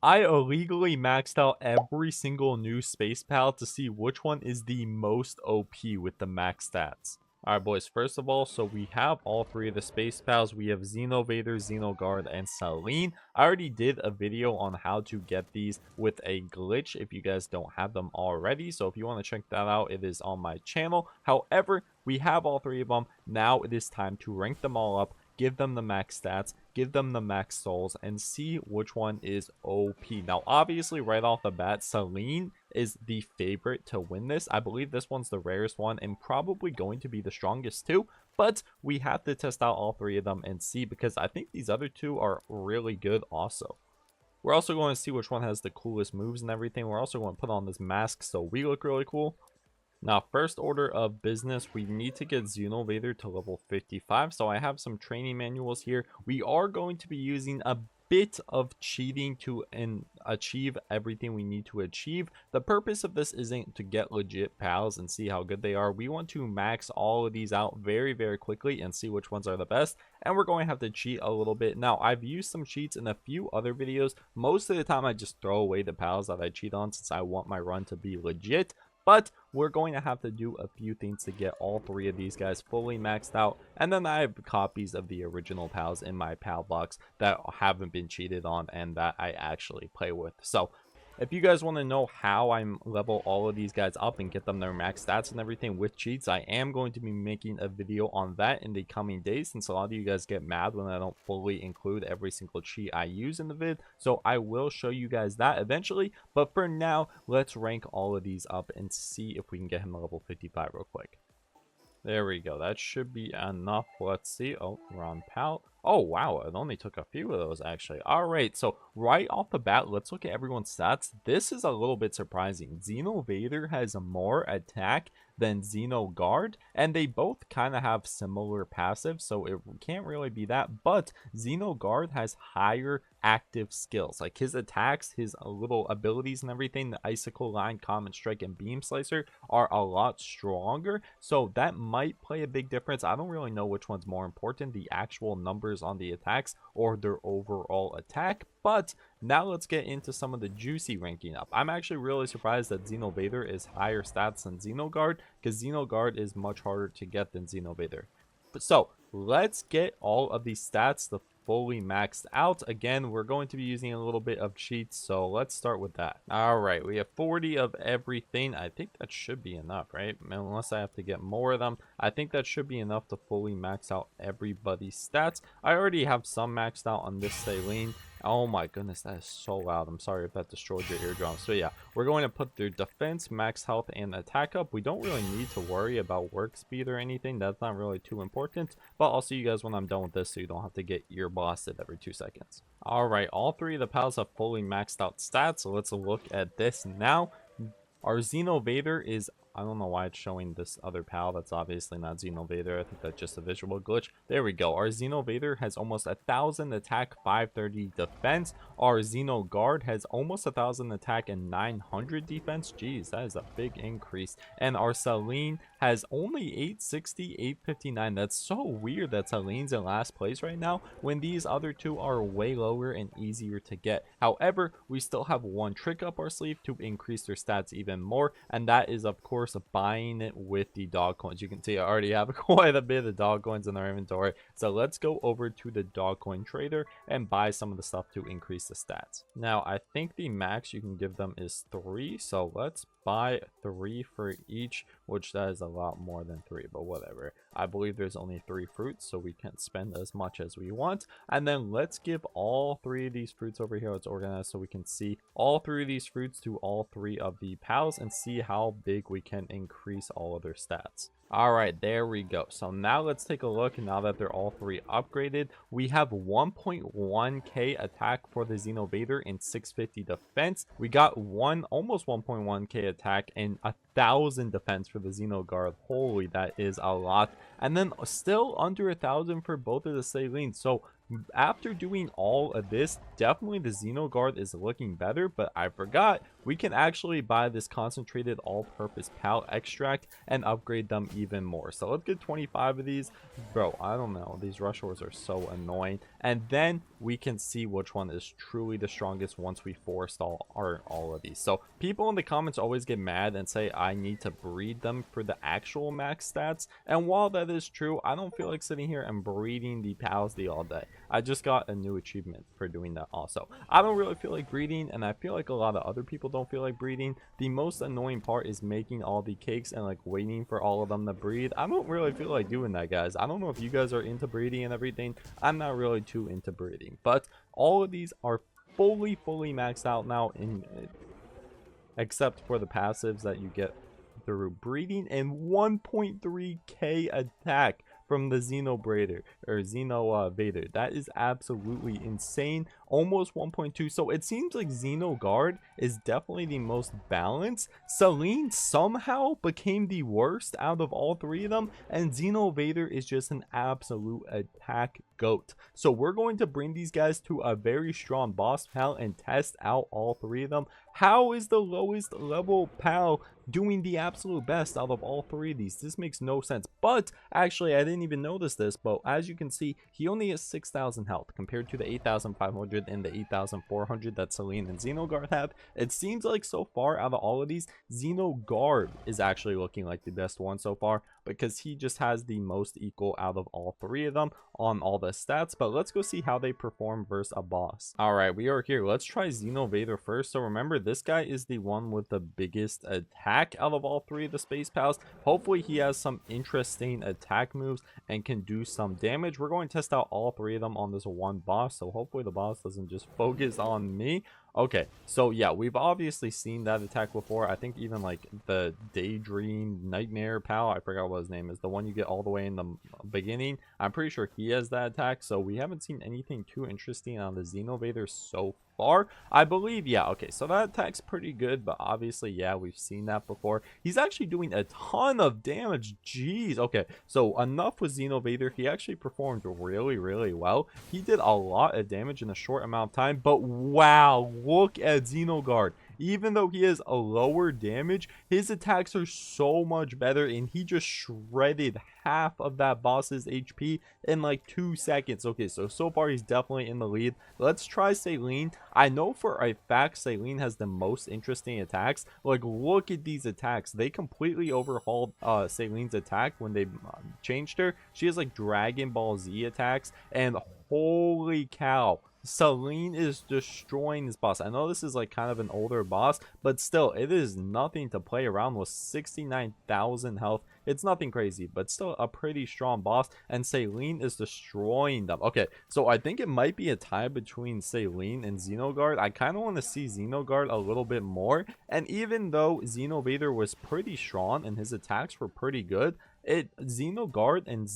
I illegally maxed out every single new space pal to see which one is the most OP with the max stats. Alright boys, first of all, so we have all three of the space pals. We have Xenovader, Xenoguard, and Selene. I already did a video on how to get these with a glitch if you guys don't have them already. So if you want to check that out, it is on my channel. However, we have all three of them. Now it is time to rank them all up, give them the max stats, give them the max souls, and see which one is OP. Now, obviously, right off the bat, Selene is the favorite to win this. I believe this one's the rarest one and probably going to be the strongest too. But we have to test out all three of them and see, because I think these other two are really good also. We're also going to see which one has the coolest moves and everything. We're also going to put on this mask so we look really cool. Now, first order of business, we need to get Xenovader to level 55. So I have some training manuals here. We are going to be using a bit of cheating to achieve everything we need to achieve. The purpose of this isn't to get legit pals and see how good they are. We want to max all of these out very, very quickly and see which ones are the best. And we're going to have to cheat a little bit. Now, I've used some cheats in a few other videos. Most of the time, I just throw away the pals that I cheat on since I want my run to be legit. But we're going to have to do a few things to get all three of these guys fully maxed out. And then I have copies of the original pals in my pal box that haven't been cheated on and that I actually play with. So if you guys want to know how I level all of these guys up and get them their max stats and everything with cheats, I am going to be making a video on that in the coming days, since a lot of you guys get mad when I don't fully include every single cheat I use in the vid. So I will show you guys that eventually, but for now, let's rank all of these up and see if we can get him to level 55 real quick. There we go. That should be enough. Let's see. Oh, we're on pal. Oh, wow. It only took a few of those, actually. All right. So, right off the bat, let's look at everyone's stats. This is a little bit surprising. Xenovader has more attack than Xenoguard, and they both kind of have similar passives, so it can't really be that. But Xenoguard has higher active skills. Like his attacks, his little abilities and everything, the Icicle Line, Common Strike, and Beam Slicer are a lot stronger. So that might play a big difference. I don't really know which one's more important, the actual numbers on the attacks or their overall attack. But now let's get into some of the juicy ranking up. I'm actually really surprised that Xenovader is higher stats than Xenoguard, because Xenoguard is much harder to get than Xenovader. So let's get all of these stats fully maxed out. Again, we're going to be using a little bit of cheats, so let's start with that. All right, we have 40 of everything. I think that should be enough, right? Unless I have to get more of them, I think that should be enough to fully max out everybody's stats. I already have some maxed out on this Selene. Oh my goodness, that is so loud. I'm sorry if that destroyed your eardrums. So yeah, we're going to put their defense, max health, and attack up. We don't really need to worry about work speed or anything. That's not really too important. But I'll see you guys when I'm done with this, so you don't have to get ear blasted every 2 seconds. Alright, all three of the pals have fully maxed out stats. So let's look at this now. Our Xenovader is, I don't know why it's showing this other pal. That's obviously not Xenovader. I think that's just a visual glitch. There we go. Our Xenovader has almost 1,000 attack, 530 defense. Our Xenoguard has almost 1,000 attack and 900 defense. Jeez, that is a big increase. And our Selene has only 860, 859. That's so weird that Selene's in last place right now when these other two are way lower and easier to get. However, we still have one trick up our sleeve to increase their stats even more, and that is of course buying it with the dog coins. You can see I already have quite a bit of dog coins in our inventory, so let's go over to the dog coin trader and buy some of the stuff to increase the stats. Now I think the max you can give them is 3, so let's buy 3 for each, which that is a lot more than 3, but whatever. I believe there's only 3 fruits, so we can spend as much as we want. And then let's give all 3 of these fruits over here. Let's organize so we can see all 3 of these fruits to all 3 of the pals and see how big we can increase all of their stats. All right, there we go. So now let's take a look. Now that they're all 3 upgraded, we have 1.1k attack for the Xenovader and 650 defense. We got almost 1.1k attack and 1,000 defense for the Xenoguard. Holy, that is a lot. And then still under 1,000 for both of the Selene. So After doing all of this, definitely the Xenogard is looking better, but I forgot we can actually buy this concentrated all-purpose pal extract and upgrade them even more. So let's get 25 of these. Bro, I don't know, these rush ores are so annoying. And then we can see which one is truly the strongest once we forestall all of these. So people in the comments always get mad and say I need to breed them for the actual max stats, and while that is true, I don't feel like sitting here and breeding the pals all day. I just got a new achievement for doing that also. I don't really feel like breeding, and I feel like a lot of other people don't feel like breeding. The most annoying part is making all the cakes and like waiting for all of them to breed. I don't really feel like doing that, guys. I don't know if you guys are into breeding and everything. I'm not really too into breeding, but all of these are fully maxed out now, except for the passives that you get through breeding, and 1.3k attack from the Xenobrader or Vader. That is absolutely insane. Almost 1.2. So it seems like Xenogard is definitely the most balanced. Selene somehow became the worst out of all three of them, and Vader is just an absolute attack goat. So we're going to bring these guys to a very strong boss pal and test out all three of them. How is the lowest level pal doing the absolute best out of all three of these? This makes no sense. But actually, I didn't even notice this, but as you can see, he only has 6,000 health compared to the 8,500 and the 8,400 that Selene and Xenogard have. It seems like so far out of all of these, Xenogard is actually looking like the best one so far, because he just has the most equal out of all three of them on all the stats. But let's go see how they perform versus a boss. All right, we are here. Let's try Vader first. So remember, this guy is the one with the biggest attack out of all three of the space pals. Hopefully he has some interesting attack moves and can do some damage. We're going to test out all three of them on this one boss, so hopefully the boss doesn't just focus on me. Okay, so yeah, we've obviously seen that attack before. I think even like the Daydream Nightmare pal, I forgot what his name is, the one you get all the way in the beginning. I'm pretty sure he has that attack, so we haven't seen anything too interesting on the Xenovader so far, I believe. Yeah, okay, so that attack's pretty good, but obviously, yeah, we've seen that before. He's actually doing a ton of damage. Jeez. Okay, so enough with Xenovader. He actually performed really well. He did a lot of damage in a short amount of time, but wow, look at Xenogard. Even though he has a lower damage, his attacks are so much better, and he just shredded half of that boss's HP in like 2 seconds. Okay, so far he's definitely in the lead. Let's try Selene. I know for a fact Selene has the most interesting attacks. Like, look at these attacks. They completely overhauled Selene's attack when they changed her. She has like Dragon Ball Z attacks, and holy cow, Selene is destroying this boss. I know this is like kind of an older boss, but still, it is nothing to play around with. 69,000 health. It's nothing crazy, but still a pretty strong boss, and Selene is destroying them. Okay, so I think it might be a tie between Selene and Xenogard. I kind of want to see Xenogard a little bit more, and even though Xenovader was pretty strong and his attacks were pretty good, Xenogard and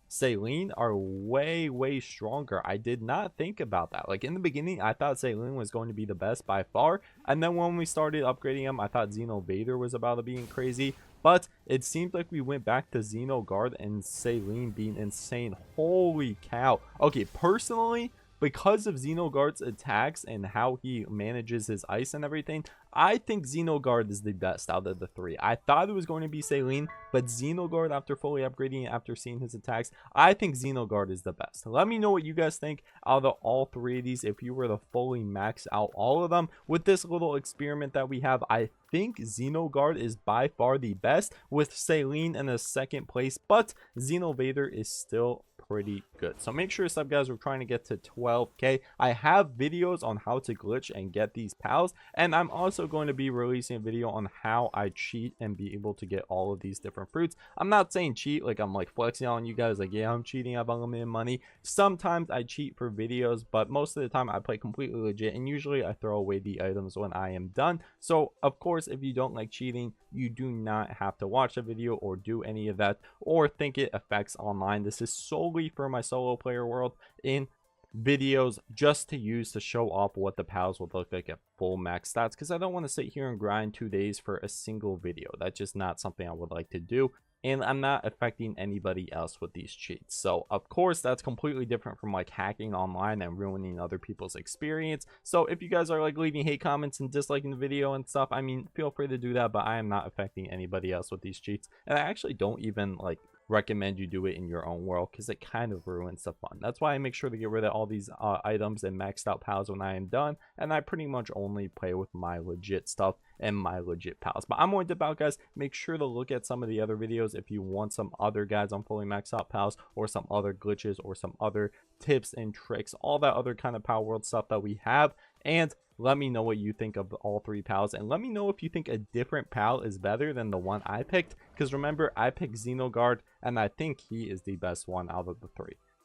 Selene are way stronger. I did not think about that. Like, in the beginning, I thought Selene was going to be the best by far, and then when we started upgrading him, I thought Xenovader was about to be crazy. But it seems like we went back to Xenogard and Selene being insane. Holy cow. Okay, personally, because of Xenogard's attacks and how he manages his ice and everything, I think Xenogard is the best out of the three. I thought it was going to be Selene, but Xenogard, after fully upgrading, after seeing his attacks, I think Xenogard is the best. Let me know what you guys think out of all three of these. If you were to fully max out all of them with this little experiment that we have, I think Xenogard is by far the best, with Selene in a second place, but Xenovader is still pretty good. So make sure to sub, guys. We're trying to get to 12k. I have videos on how to glitch and get these pals, and I'm also going to be releasing a video on how I cheat and be able to get all of these different fruits. I'm not saying cheat like I'm like flexing on you guys, like, yeah, I'm cheating, I have unlimited money. Sometimes I cheat for videos, but most of the time I play completely legit, and usually I throw away the items when I am done. So of course, if you don't like cheating, you do not have to watch a video or do any of that or think it affects online. This is solely for my solo player world in videos, just to use to show off what the pals would look like at full max stats, because I don't want to sit here and grind 2 days for a single video. That's just not something I would like to do. and I'm not affecting anybody else with these cheats. So of course that's completely different from like hacking online and ruining other people's experience. So if you guys are like leaving hate comments and disliking the video and stuff, I mean, feel free to do that, but I am not affecting anybody else with these cheats. And I actually don't even like recommend you do it in your own world because it kind of ruins the fun. That's why I make sure to get rid of all these items and maxed out pals when I am done, and I pretty much only play with my legit stuff and my legit pals. But I'm going to about, guys. Make sure to look at some of the other videos if you want some other guides on fully maxed out pals, or some other glitches, or some other tips and tricks, all that other kind of Palworld stuff that we have. And let me know what you think of all 3 pals, and let me know if you think a different pal is better than the one I picked, because remember, I picked Xenogard and I think he is the best one out of the 3.